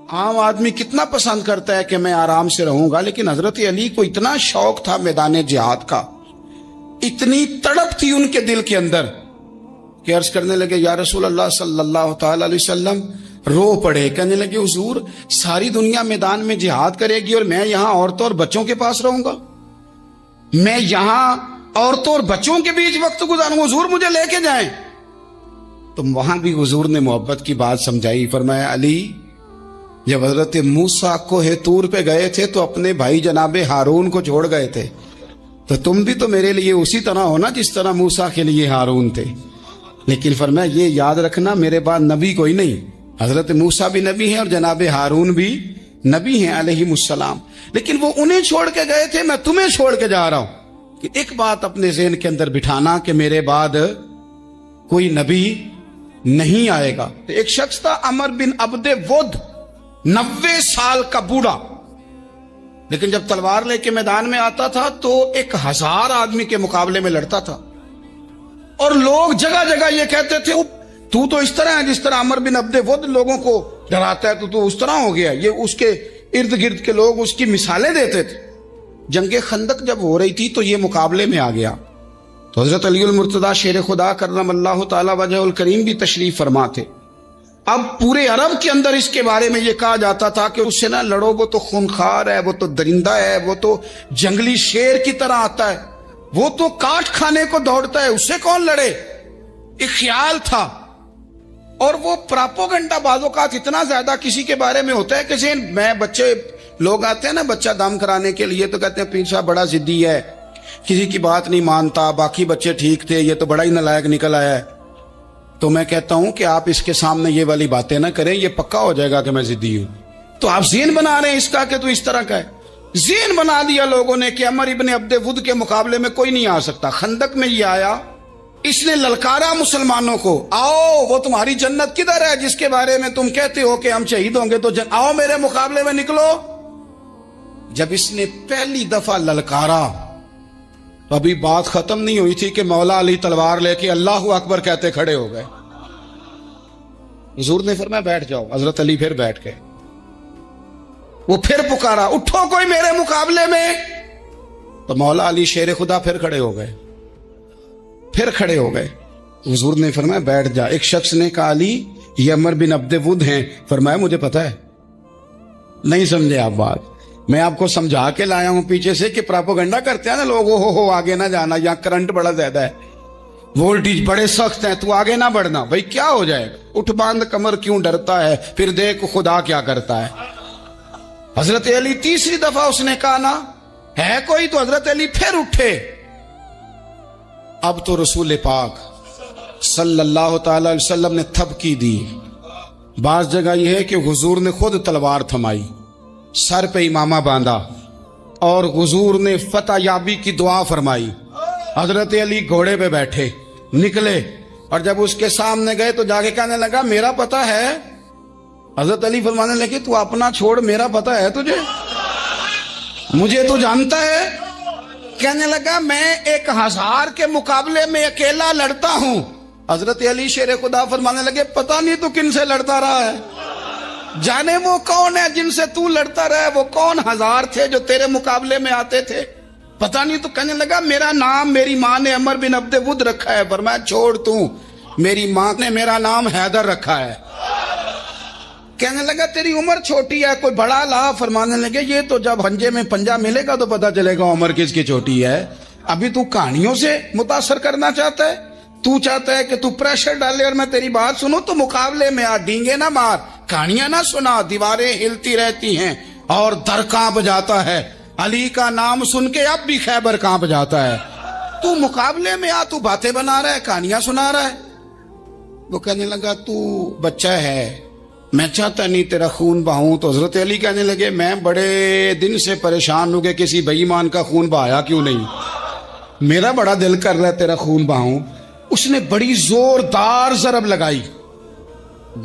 عام آدمی کتنا پسند کرتا ہے کہ میں آرام سے رہوں گا، لیکن حضرت علی کو اتنا شوق تھا میدان جہاد کا، اتنی تڑپ تھی ان کے دل کے اندر کہ عرض کرنے لگے یا رسول اللہ صلی اللہ تعالی علیہ وسلم، رو پڑے، کہنے لگے حضور ساری دنیا میدان میں جہاد کرے گی اور میں یہاں عورتوں اور بچوں کے پاس رہوں گا، میں یہاں عورتوں اور بچوں کے بیچ وقت گزاروں، حضور مجھے لے کے جائیں۔ تو وہاں بھی حضور نے محبت کی بات سمجھائی، فرمایا علی جب حضرت موسیٰ کوہ طور پہ گئے تھے تو اپنے بھائی جناب ہارون کو چھوڑ گئے تھے، تو تم بھی تو میرے لیے اسی طرح ہونا جس طرح موسیٰ کے لیے ہارون تھے، لیکن فرمایا یہ یاد رکھنا میرے بعد نبی کوئی نہیں، حضرت موسیٰ بھی نبی ہیں اور جناب ہارون بھی نبی ہیں علیہم السلام، لیکن وہ انہیں چھوڑ کے گئے تھے، میں تمہیں چھوڑ کے جا رہا ہوں۔ کہ ایک بات اپنے ذہن کے اندر بٹھانا کہ میرے بعد کوئی نبی نہیں آئے گا۔ تو ایک شخص تھا عمر بن عبد ود، 90 سال کا بوڑھا، لیکن جب تلوار لے کے میدان میں آتا تھا تو 1000 آدمی کے مقابلے میں لڑتا تھا، اور لوگ جگہ جگہ یہ کہتے تھے تو اس طرح ہے جس طرح عمر بن عبد ود لوگوں کو ڈراتا ہے، تو اس طرح ہو گیا۔ یہ اس کے ارد گرد کے لوگ اس کی مثالیں دیتے تھے۔ جنگ خندق جب ہو رہی تھی تو یہ مقابلے میں آ گیا، تو حضرت علی المرتضیٰ شیر خدا کرم اللہ تعالی وجہ الکریم بھی تشریف فرما تھے۔ اب پورے عرب کے اندر اس کے بارے میں یہ کہا جاتا تھا کہ اس سے نہ لڑو، وہ تو خونخوار ہے، وہ تو درندہ ہے، وہ تو جنگلی شیر کی طرح آتا ہے، وہ تو کاٹ کھانے کو دوڑتا ہے، اس سے کون لڑے، ایک خیال تھا۔ اور وہ پراپوگنڈا بعض اوقات اتنا زیادہ کسی کے بارے میں ہوتا ہے کہ میں بچے لوگ آتے ہیں نا بچہ دم کرانے کے لیے، تو کہتے ہیں پیر صاحب بڑا ضدی ہے، کسی کی بات نہیں مانتا، باقی بچے ٹھیک تھے، یہ تو بڑا ہی نالائق نکل آیا ہے۔ تو میں کہتا ہوں کہ آپ اس کے سامنے یہ والی باتیں نہ کریں، یہ پکا ہو جائے گا کہ میں ضدی ہوں۔ تو آپ ذہن بنا رہے ہیں اس کا کہ تو اس طرح کا ہے، ذہن بنا دیا لوگوں نے کہ عمر ابن عبد ود کے مقابلے میں کوئی نہیں آ سکتا۔ خندق میں یہ آیا، اس نے للکارا مسلمانوں کو، آؤ وہ تمہاری جنت کدھر ہے جس کے بارے میں تم کہتے ہو کہ ہم شہید ہوں گے، تو آؤ میرے مقابلے میں نکلو۔ جب اس نے پہلی دفعہ للکارا تو ابھی بات ختم نہیں ہوئی تھی کہ مولا علی تلوار لے کے اللہ اکبر کہتے کھڑے ہو گئے۔ حضور نے فرمایا بیٹھ جاؤ، حضرت علی پھر بیٹھ گئے۔ وہ پھر پکارا اٹھو کوئی میرے مقابلے میں، تو مولا علی شیر خدا پھر کھڑے ہو گئے، پھر کھڑے ہو گئے۔ حضور نے فرمایا بیٹھ جا۔ ایک شخص نے کہا علی یہ عمر بن عبد ود ہیں، فرمایا مجھے پتا ہے۔ نہیں سمجھے آپ بات، میں آپ کو سمجھا کے لایا ہوں پیچھے سے کہ پراپوگنڈا کرتے ہیں نا لوگ، ہو آگے نہ جانا، یہاں کرنٹ بڑا زیادہ ہے، وولٹیج بڑے سخت ہیں، تو آگے نہ بڑھنا۔ بھائی کیا ہو جائے گا، اٹھ باندھ کمر کیوں ڈرتا ہے، پھر دیکھ خدا کیا کرتا ہے۔ حضرت علی تیسری دفعہ اس نے کہا نا ہے کوئی، تو حضرت علی پھر اٹھے۔ اب تو رسول پاک صلی اللہ تعالی علیہ وسلم نے تھپکی دی۔ بعض جگہ یہ ہے کہ حضور نے خود تلوار تھمائی، سر پہ امامہ باندھا، اور حضور نے فتح یابی کی دعا فرمائی۔ حضرت علی گھوڑے پہ بیٹھے نکلے، اور جب اس کے سامنے گئے تو جا کے کہنے لگا میرا پتہ ہے۔ حضرت علی فرمانے لگے تو اپنا چھوڑ، میرا پتہ ہے تجھے، مجھے تو جانتا ہے۔ کہنے لگا میں 1000 کے مقابلے میں اکیلا لڑتا ہوں۔ حضرت علی شیر خدا فرمانے لگے پتہ نہیں تو کن سے لڑتا رہا ہے، جانے وہ کون ہے جن سے تو لڑتا رہا ہے، وہ کون 1000 تھے جو تیرے مقابلے میں آتے تھے، پتہ نہیں۔ تو کہنے لگا میرا نام میری ماں نے عمر بن عبد ود رکھا ہے۔ فرمایا چھوڑ تو، میری ماں نے میرا نام حیدر رکھا ہے۔ کہنے لگا تیری عمر چھوٹی ہے، کوئی بڑا لا۔ فرمانے لگے یہ تو جب ہنجے میں پنجہ ملے گا تو پتہ چلے گا عمر کس کی چھوٹی ہے، ابھی تو کہانیوں سے متاثر کرنا چاہتا ہے، تو چاہتا ہے کہ تو پریشر ڈالے اور میں تیری بات سنوں، تو مقابلے میں آ، ڈینگے نہ مار، کہانیاں نہ سنا، دیواریں ہلتی رہتی ہیں اور در کانپ جاتا ہے، علی کا نام سن کے اب بھی خیبر کانپ جاتا ہے، تو مقابلے میں آ، تو باتیں بنا رہا ہے، کہانیاں سنا رہا ہے۔ وہ کہنے لگا تو بچہ ہے، میں چاہتا نہیں تیرا خون بہاؤں۔ تو حضرت علی کہنے لگے میں بڑے دن سے پریشان ہوں کہ کسی بے ایمان کا خون بہایا کیوں نہیں، میرا بڑا دل کر رہا ہے تیرا خون بہاؤں۔ اس نے بڑی زوردار ضرب لگائی،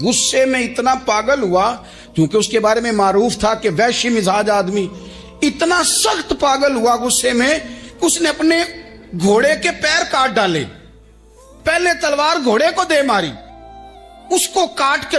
غصے میں اتنا پاگل ہوا، کیونکہ اس کے بارے میں معروف تھا کہ وحشی مزاج آدمی، اتنا سخت پاگل ہوا غصے میں، اس نے اپنے گھوڑے کے پیر کاٹ ڈالے، پہلے تلوار گھوڑے کو دے ماری، اس کو کاٹ کے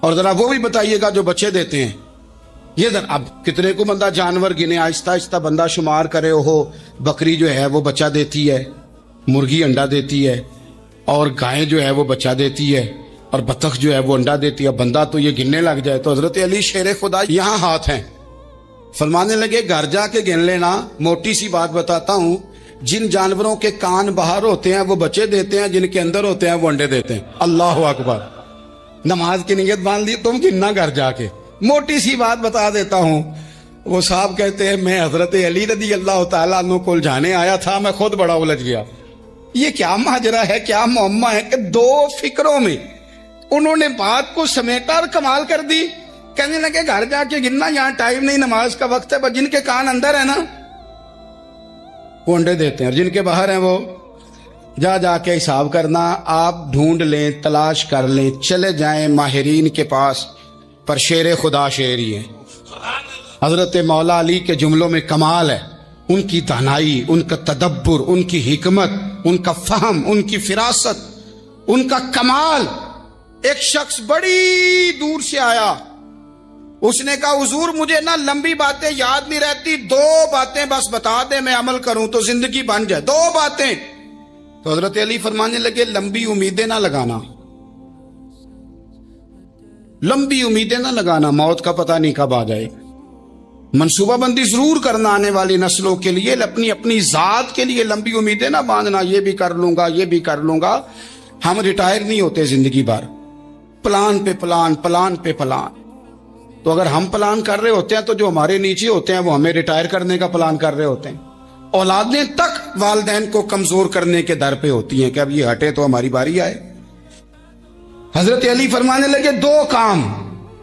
اور ذرا وہ بھی بتائیے گا جو بچے دیتے ہیں. یہ اب کتنے کو بندہ جانور گنے, آہستہ آہستہ بندہ شمار کرے. ہو بکری جو ہے وہ بچہ دیتی ہے, مرغی انڈا دیتی ہے, اور گائے جو ہے وہ بچہ دیتی ہے, اور بطخ جو ہے وہ انڈا دیتی ہے. بندہ تو یہ گننے لگ جائے. تو حضرت علی شیر خدا یہاں ہاتھ ہیں, فرمانے لگے گھر جا کے گن لینا. موٹی سی بات بتاتا ہوں, جن جانوروں کے کان باہر ہوتے ہیں وہ بچے دیتے ہیں, جن کے اندر ہوتے ہیں وہ انڈے دیتے ہیں. اللہ اکبر. نماز کی نیت باندھ لی تم, گننا گھر جا کے. موٹی سی بات بتا دیتا ہوں. وہ صاحب کہتے ہیں میں حضرت علی رضی اللہ تعالیٰ عنہ کو الجھانے آیا تھا, میں خود بڑا الجھ گیا. یہ کیا ماجرا ہے, کیا معمہ ہے کہ دو فکروں میں انہوں نے بات کو سمیٹا اور کمال کر دی. کہنے لگے گھر جا کے گننا, یہاں ٹائم نہیں, نماز کا وقت ہے. بس جن کے کان اندر ہے نا وہ انڈے دیتے ہیں, اور جن کے باہر ہیں وہ جا کے حساب کرنا. آپ ڈھونڈ لیں, تلاش کر لیں, چلے جائیں ماہرین کے پاس, پر شیر خدا شیر ہی ہے. حضرت مولا علی کے جملوں میں کمال ہے. ان کی دانائی, ان کا تدبر, ان کی حکمت, ان کا فہم, ان کی فراست, ان کا کمال. ایک شخص بڑی دور سے آیا, اس نے کہا حضور مجھے نا لمبی باتیں یاد نہیں رہتی, 2 باتیں بس بتا دیں میں عمل کروں تو زندگی بن جائے, 2 باتیں. تو حضرت علی فرمانے لگے لمبی امیدیں نہ لگانا, لمبی امیدیں نہ لگانا, موت کا پتہ نہیں کب آ جائے. منصوبہ بندی ضرور کرنا آنے والی نسلوں کے لیے, اپنی ذات کے لیے لمبی امیدیں نہ باندھنا. یہ بھی کر لوں گا, یہ بھی کر لوں گا. ہم ریٹائر نہیں ہوتے زندگی بھر, پلان پہ پلان, پلان پہ پلان. تو اگر ہم پلان کر رہے ہوتے ہیں تو جو ہمارے نیچے ہوتے ہیں وہ ہمیں ریٹائر کرنے کا پلان کر رہے ہوتے ہیں. اولادیں تک والدین کو کمزور کرنے کے در پہ ہوتی ہیں کہ اب یہ ہٹے تو ہماری باری آئے. حضرت علی فرمانے لگے 2 کام,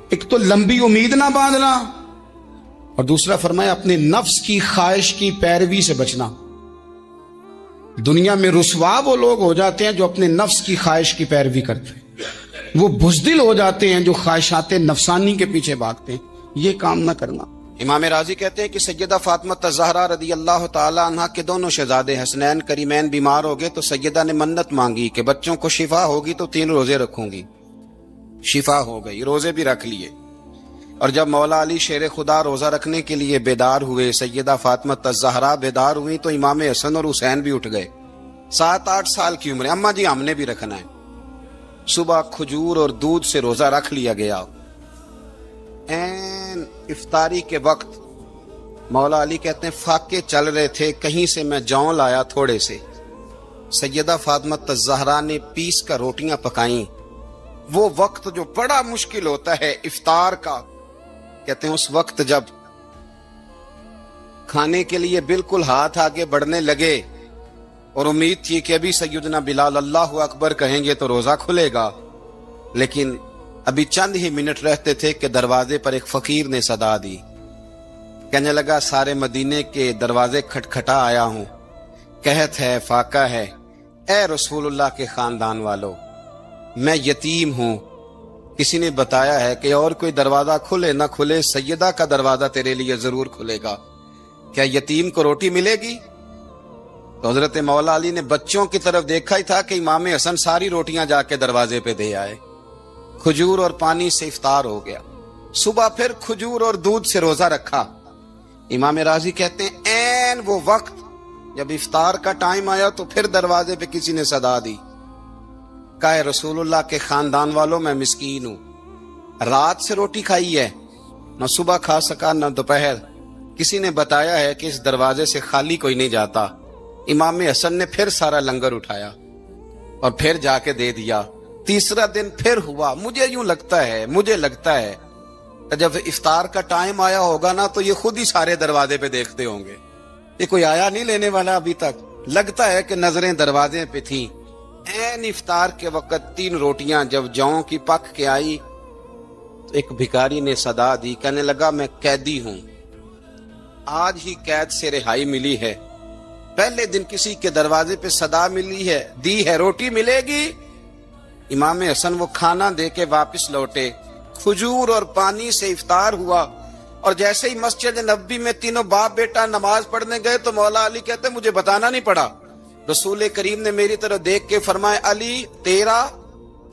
ایک تو لمبی امید نہ باندھنا, اور دوسرا فرمایا اپنے نفس کی خواہش کی پیروی سے بچنا. دنیا میں رسوا وہ لوگ ہو جاتے ہیں جو اپنے نفس کی خواہش کی پیروی کرتے ہیں, وہ بزدل ہو جاتے ہیں جو خواہشات نفسانی کے پیچھے بھاگتے ہیں. یہ کام نہ کرنا. امام راضی کہتے ہیں کہ سیدہ فاطمہ الزہرا رضی اللہ تعالی عنہ کے دونوں شہزادے حسنین کریمین بیمار ہو گئے, تو سیدہ نے منت مانگی کہ بچوں کو شفا ہوگی تو 3 روزے رکھوں گی. شفا ہو گئی, روزے بھی رکھ لیے. اور جب مولا علی شیر خدا روزہ رکھنے کے لیے بیدار ہوئے, سیدہ فاطمہ الزہرا بیدار ہوئی, تو امام حسن اور حسین بھی اٹھ گئے. 7-8 سال کی عمر, اماں جی ہم نے بھی رکھنا ہے. صبح کھجور اور دودھ سے روزہ رکھ لیا گیا. این افطاری کے وقت مولا علی کہتے ہیں فاقے چل رہے تھے, کہیں سے میں جاؤں لایا تھوڑے سے. سیدہ فاطمہ الزہرا نے پیس کر روٹیاں پکائیں. وہ وقت جو بڑا مشکل ہوتا ہے افطار کا, کہتے ہیں اس وقت جب کھانے کے لیے بالکل ہاتھ آگے بڑھنے لگے اور امید تھی کہ ابھی سیدنا بلال اللہ اکبر کہیں گے تو روزہ کھلے گا, لیکن ابھی چند ہی منٹ رہتے تھے کہ دروازے پر ایک فقیر نے صدا دی. کہنے لگا سارے مدینے کے دروازے کھٹکھٹا آیا ہوں, قحط ہے, فاقہ ہے, اے رسول اللہ کے خاندان والو, میں یتیم ہوں. کسی نے بتایا ہے کہ اور کوئی دروازہ کھلے نہ کھلے, سیدہ کا دروازہ تیرے لیے ضرور کھلے گا. کیا یتیم کو روٹی ملے گی؟ تو حضرت مولا علی نے بچوں کی طرف دیکھا ہی تھا کہ امام حسن ساری روٹیاں جا کے دروازے پہ دے آئے. کھجور اور پانی سے افطار ہو گیا. صبح پھر کھجور اور دودھ سے روزہ رکھا. امام راضی کہتے ہیں این وہ وقت جب افطار کا ٹائم آیا تو پھر دروازے پہ کسی نے صدا دی, کہا رسول اللہ کے خاندان والوں میں مسکین ہوں, رات سے روٹی کھائی ہے, نہ صبح کھا سکا نہ دوپہر. کسی نے بتایا ہے کہ اس دروازے سے خالی کوئی نہیں جاتا. امام حسن نے پھر سارا لنگر اٹھایا اور پھر جا کے دے دیا. تیسرا دن پھر ہوا. مجھے یوں لگتا ہے جب افطار کا ٹائم آیا ہوگا نا تو یہ خود ہی سارے دروازے پہ دیکھتے ہوں گے, یہ کوئی آیا نہیں لینے والا ابھی تک. لگتا ہے کہ نظریں دروازے پہ تھیں. این افطار کے وقت 3 روٹیاں جب جاؤں کی پک کے آئی تو ایک بھکاری نے صدا دی. کہنے لگا میں قیدی ہوں, آج ہی قید سے رہائی ملی ہے. پہلے دن کسی کے دروازے پہ صدا ملی ہے, دی ہے روٹی ملے گی. امام حسن وہ کھانا دے کے واپس لوٹے. کھجور اور پانی سے افطار ہوا, اور جیسے ہی مسجد نبوی میں تینوں باپ بیٹا نماز پڑھنے گئے تو مولا علی کہتے مجھے بتانا نہیں پڑا. رسول کریم نے میری طرف دیکھ کے فرمایا علی تیرا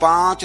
5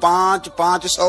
500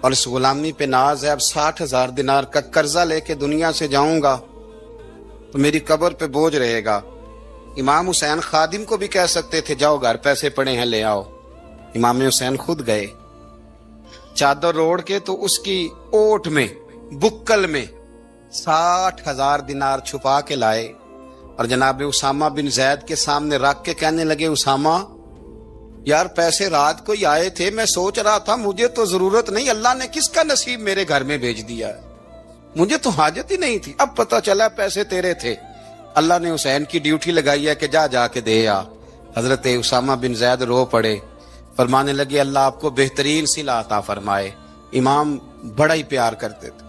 اور اس غلامی پہ ناز ہے، اب 60,000 دینار کا قرضہ لے کے دنیا سے جاؤں گا تو میری قبر پہ بوجھ رہے گا۔ امام حسین خادم کو بھی کہہ سکتے تھے جاؤ گھر پیسے پڑے ہیں لے آؤ، امام حسین خود گئے، چادر اوڑھ کے تو اس کی اوٹ میں بکل میں 60,000 دینار چھپا کے لائے اور جناب اسامہ بن زید کے سامنے رکھ کے کہنے لگے اسامہ یار پیسے رات کو ہی آئے تھے، میں سوچ رہا تھا مجھے تو ضرورت نہیں، اللہ نے کس کا نصیب میرے گھر میں بھیج دیا ہے، مجھے تو حاجت ہی نہیں تھی، اب پتہ چلا پیسے تیرے تھے، اللہ نے حسین کی ڈیوٹی لگائی ہے کہ جا کے دے آ۔ حضرت اسامہ بن زید رو پڑے، فرمانے لگے اللہ آپ کو بہترین صلہ عطا فرمائے۔ امام بڑا ہی پیار کرتے تھے،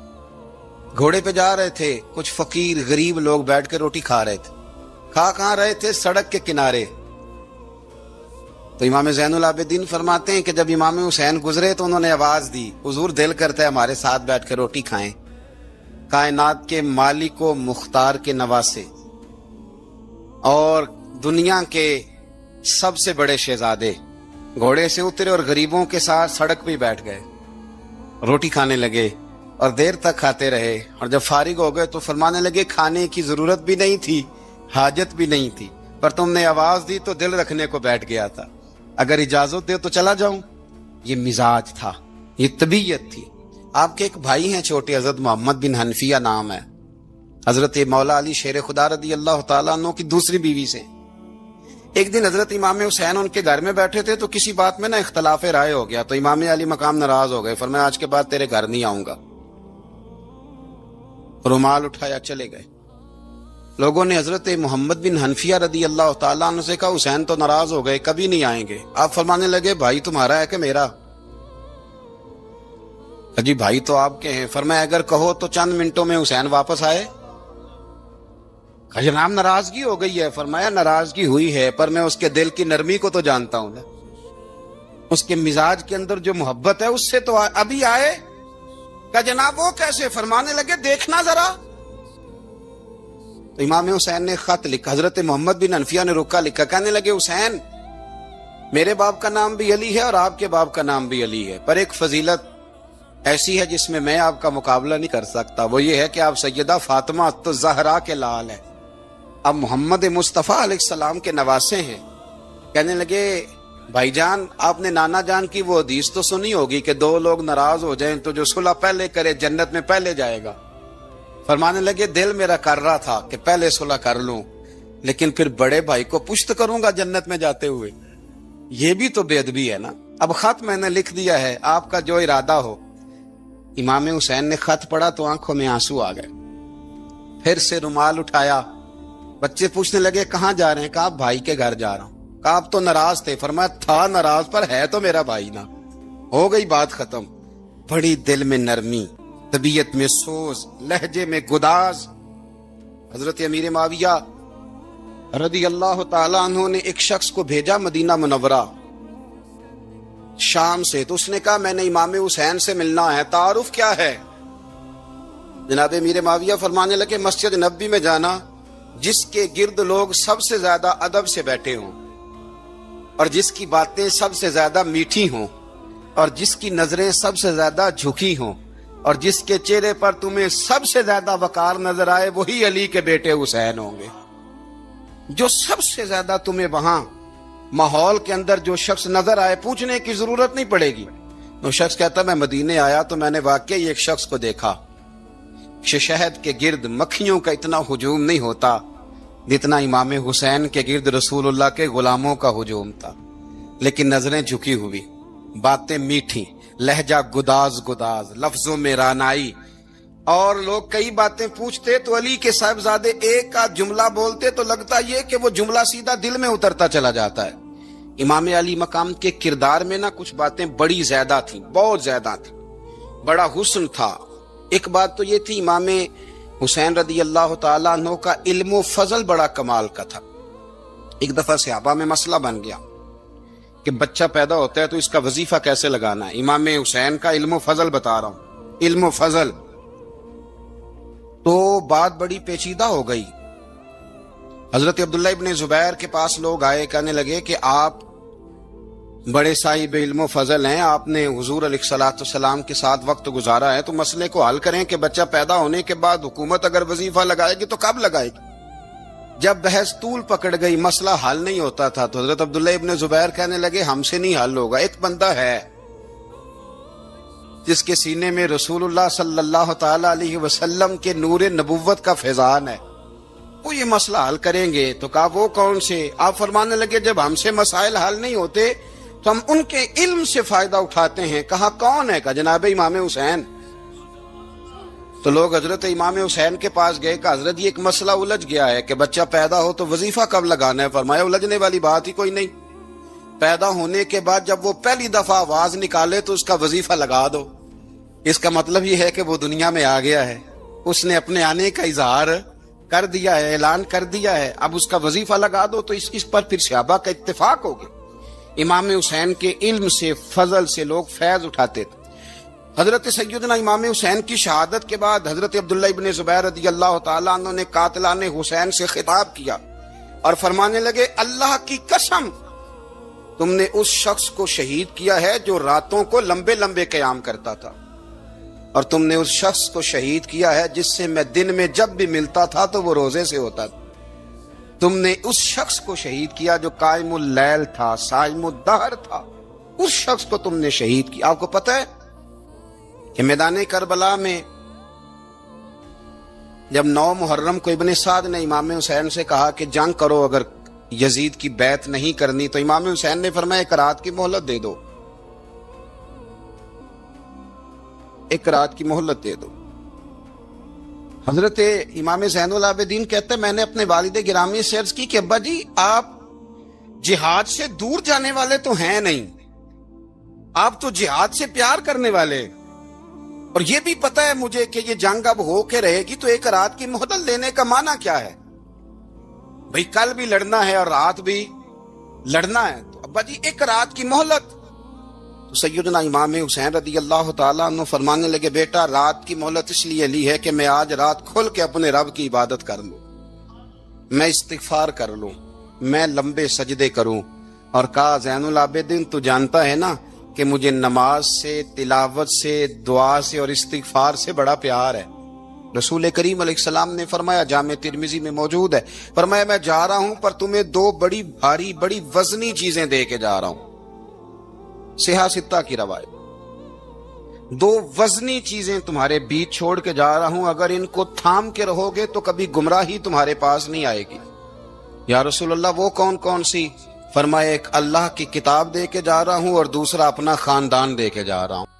گھوڑے پہ جا رہے تھے، کچھ فقیر غریب لوگ بیٹھ کے روٹی کھا رہے تھے، کہاں رہے تھے؟ سڑک کے کنارے۔ تو امام زین العابدین فرماتے ہیں کہ جب امام حسین گزرے تو انہوں نے آواز دی حضور دل کرتا ہے ہمارے ساتھ بیٹھ کے روٹی کھائیں۔ کائنات کے مالک و مختار کے نواسے اور دنیا کے سب سے بڑے شہزادے گھوڑے سے اترے اور غریبوں کے ساتھ سڑک پہ بیٹھ گئے، روٹی کھانے لگے اور دیر تک کھاتے رہے، اور جب فارغ ہو گئے تو فرمانے لگے کھانے کی ضرورت بھی نہیں تھی، حاجت بھی نہیں تھی، پر تم نے آواز دی تو دل رکھنے کو بیٹھ گیا تھا، اگر اجازت دے تو چلا جاؤں۔ یہ مزاج تھا، یہ طبیعت تھی۔ آپ کے ایک بھائی ہیں چھوٹے، حضرت محمد بن حنفیہ نام ہے، حضرت مولا علی شیر خدا رضی اللہ تعالیٰ عنہ کی دوسری بیوی سے۔ ایک دن حضرت امام حسین ان کے گھر میں بیٹھے تھے تو کسی بات میں اختلاف رائے ہو گیا، تو امام علی مقام ناراض ہو گئے، فرمایا آج کے بعد تیرے گھر نہیں آؤں گا، رومال اٹھایا چلے گئے۔ لوگوں نے حضرت محمد بن حنفیہ رضی اللہ تعالیٰ عنہ سے کہا حسین تو ناراض ہو گئے، کبھی نہیں آئیں گے۔ آپ فرمانے لگے بھائی تمہارا ہے کہ میرا؟ جی بھائی تو آپ کے ہیں۔ فرمایا اگر کہو تو چند منٹوں میں حسین واپس آئے۔ جناب ناراضگی ہو گئی ہے۔ فرمایا ناراضگی ہوئی ہے پر میں اس کے دل کی نرمی کو تو جانتا ہوں نا، اس کے مزاج کے اندر جو محبت ہے اس سے تو ابھی آئے۔ کہ جناب وہ کیسے؟ فرمانے لگے دیکھنا ذرا۔ تو امام حسین نے خط لکھا، حضرت محمد بن حنفیہ نے رکا لکھا، کہنے لگے حسین میرے باپ کا نام بھی علی ہے اور آپ کے باپ کا نام بھی علی ہے، پر ایک فضیلت ایسی ہے جس میں آپ کا مقابلہ نہیں کر سکتا، وہ یہ ہے کہ آپ سیدہ فاطمہ تو زہرا کے لال ہیں، اب محمد مصطفیٰ علیہ السلام کے نواسے ہیں۔ کہنے لگے بھائی جان آپ نے نانا جان کی وہ حدیث تو سنی ہوگی کہ دو لوگ ناراض ہو جائیں تو جو صلح پہلے کرے جنت میں پہلے جائے گا۔ فرمانے لگے دل میرا کر رہا تھا کہ پہلے صلح کر لوں، لیکن پھر بڑے بھائی کو پشت کروں گا جنت میں جاتے ہوئے، یہ بھی تو بے ادبی ہے نا۔ اب خط میں نے لکھ دیا ہے، آپ کا جو ارادہ ہو۔ امام حسین نے خط پڑھا تو آنکھوں میں آنسو آ گئے، پھر سے رومال اٹھایا۔ بچے پوچھنے لگے کہاں جا رہے ہیں؟ کہا بھائی کے گھر جا رہا ہوں۔ کہا آپ تو ناراض تھے؟ فرمایا تھا ناراض پر ہے تو میرا بھائی نا، ہو گئی بات ختم۔ بڑی دل میں نرمی، طبیعت میں سوز، لہجے میں گداز۔ حضرت امیر معاویہ رضی اللہ تعالیٰ عنہ نے ایک شخص کو بھیجا مدینہ منورہ شام سے، تو اس نے کہا میں نے امام حسین سے ملنا ہے، تعارف کیا ہے؟ جناب امیر معاویہ فرمانے لگے مسجد نبوی میں جانا جس کے گرد لوگ سب سے زیادہ ادب سے بیٹھے ہوں اور جس کی باتیں سب سے زیادہ میٹھی ہوں اور جس کی نظریں سب سے زیادہ جھکی ہوں اور جس کے چہرے پر تمہیں سب سے زیادہ وقار نظر آئے وہی علی کے بیٹے حسین ہوں گے۔ جو سب سے زیادہ تمہیں وہاں ماحول کے اندر جو شخص نظر آئے پوچھنے کی ضرورت نہیں پڑے گی۔ وہ شخص کہتا میں مدینے آیا تو میں نے واقعی ایک شخص کو دیکھا، شہد کے گرد مکھیوں کا اتنا ہجوم نہیں ہوتا جتنا امام حسین کے گرد رسول اللہ کے غلاموں کا ہجوم تھا، لیکن نظریں جھکی ہوئی، باتیں میٹھی، لہجہ گداز گداز، لفظوں میں رانائی، اور لوگ کئی باتیں پوچھتے تو علی کے صاحبزادے ایک کا جملہ بولتے تو لگتا یہ کہ وہ جملہ سیدھا دل میں اترتا چلا جاتا ہے۔ امام علی مقام کے کردار میں کچھ باتیں بڑی زیادہ تھیں، بہت زیادہ تھیں، بڑا حسن تھا۔ ایک بات تو یہ تھی امام حسین رضی اللہ تعالیٰ عنہ کا علم و فضل بڑا کمال کا تھا۔ ایک دفعہ صحابہ میں مسئلہ بن گیا کہ بچہ پیدا ہوتا ہے تو اس کا وظیفہ کیسے لگانا ہے۔ امام حسین کا علم و فضل بتا رہا ہوں، علم و فضل، تو بات بڑی پیچیدہ ہو گئی۔ حضرت عبداللہ ابن زبیر کے پاس لوگ آئے، کہنے لگے کہ آپ بڑے صاحب علم و فضل ہیں، آپ نے حضور علیہ الصلوۃ والسلام کے ساتھ وقت گزارا ہے، تو مسئلے کو حل کریں کہ بچہ پیدا ہونے کے بعد حکومت اگر وظیفہ لگائے گی تو کب لگائے گی؟ جب بحث طول پکڑ گئی، مسئلہ حل نہیں ہوتا تھا، تو حضرت عبداللہ ابن زبیر کہنے لگے ہم سے نہیں حل ہوگا، ایک بندہ ہے جس کے سینے میں رسول اللہ صلی اللہ تعالی علیہ وسلم کے نور نبوت کا فیضان ہے، وہ یہ مسئلہ حل کریں گے۔ تو کہا وہ کون سے؟ آپ فرمانے لگے جب ہم سے مسائل حل نہیں ہوتے تو ہم ان کے علم سے فائدہ اٹھاتے ہیں۔ کہا کون ہے؟ کہا جناب امام حسین۔ تو لوگ حضرت امام حسین کے پاس گئے کہ حضرت یہ ایک مسئلہ الجھ گیا ہے کہ بچہ پیدا ہو تو وظیفہ کب لگانا ہے؟ فرمایا الجھنے والی بات ہی کوئی نہیں، پیدا ہونے کے بعد جب وہ پہلی دفعہ آواز نکالے تو اس کا وظیفہ لگا دو۔ اس کا مطلب یہ ہے کہ وہ دنیا میں آ گیا ہے، اس نے اپنے آنے کا اظہار کر دیا ہے، اعلان کر دیا ہے، اب اس کا وظیفہ لگا دو۔ تو اس پر پھر صحابہ کا اتفاق ہو گیا۔ امام حسین کے علم سے، فضل سے لوگ فیض اٹھاتے تھے۔ حضرت سیدنا امام حسین کی شہادت کے بعد حضرت عبداللہ ابن زبیر رضی اللہ تعالیٰ عنہ نے قاتلان حسین سے خطاب کیا اور فرمانے لگے اللہ کی قسم تم نے اس شخص کو شہید کیا ہے جو راتوں کو لمبے لمبے قیام کرتا تھا، اور تم نے اس شخص کو شہید کیا ہے جس سے میں دن میں جب بھی ملتا تھا تو وہ روزے سے ہوتا تھا۔ تم نے اس شخص کو شہید کیا جو قائم اللیل تھا، صائم الدہر تھا، اس شخص کو تم نے شہید کیا۔ آپ کو پتہ ہے کہ میدان کربلا میں جب 9 محرم کو ابن سعد نے امام حسین سے کہا کہ جنگ کرو اگر یزید کی بیعت نہیں کرنی، تو امام حسین نے فرمایا ایک رات کی مہلت دے دو، ایک رات کی مہلت دے دو۔ حضرت امام زین العابدین کہتے ہیں میں نے اپنے والد گرامی سے عرض کی کہ ابا جی آپ جہاد سے دور جانے والے تو ہیں نہیں، آپ تو جہاد سے پیار کرنے والے، اور یہ بھی پتہ ہے مجھے کہ یہ جنگ اب ہو کے رہے گی، تو ایک رات کی مہلت لینے کا معنی کیا ہے؟ بھئی کل بھی لڑنا ہے اور رات بھی لڑنا ہے، تو ابا جی ایک رات کی مہلت۔ تو سیدنا امام حسین رضی اللہ تعالیٰ عنہ فرمانے لگے بیٹا رات کی مہلت اس لیے لی ہے کہ میں آج رات کھل کے اپنے رب کی عبادت کر لوں، میں استغفار کر لوں، میں لمبے سجدے کروں۔ اور کہا زین العابدین تو جانتا ہے نا کہ مجھے نماز سے، تلاوت سے، دعا سے اور استغفار سے بڑا پیار ہے۔ رسول کریم علیہ السلام نے فرمایا، جامع ترمذی میں موجود ہے، فرمایا میں جا رہا ہوں پر تمہیں 2 بڑی بھاری بڑی وزنی چیزیں دے کے جا رہا ہوں، صحیح 6 کی روایت، 2 وزنی چیزیں تمہارے بیچ چھوڑ کے جا رہا ہوں، اگر ان کو تھام کے رہو گے تو کبھی گمراہی تمہارے پاس نہیں آئے گی۔ یا رسول اللہ وہ کون کون سی؟ فرمایا ایک اللہ کی کتاب دے کے جا رہا ہوں اور دوسرا اپنا خاندان دے کے جا رہا ہوں۔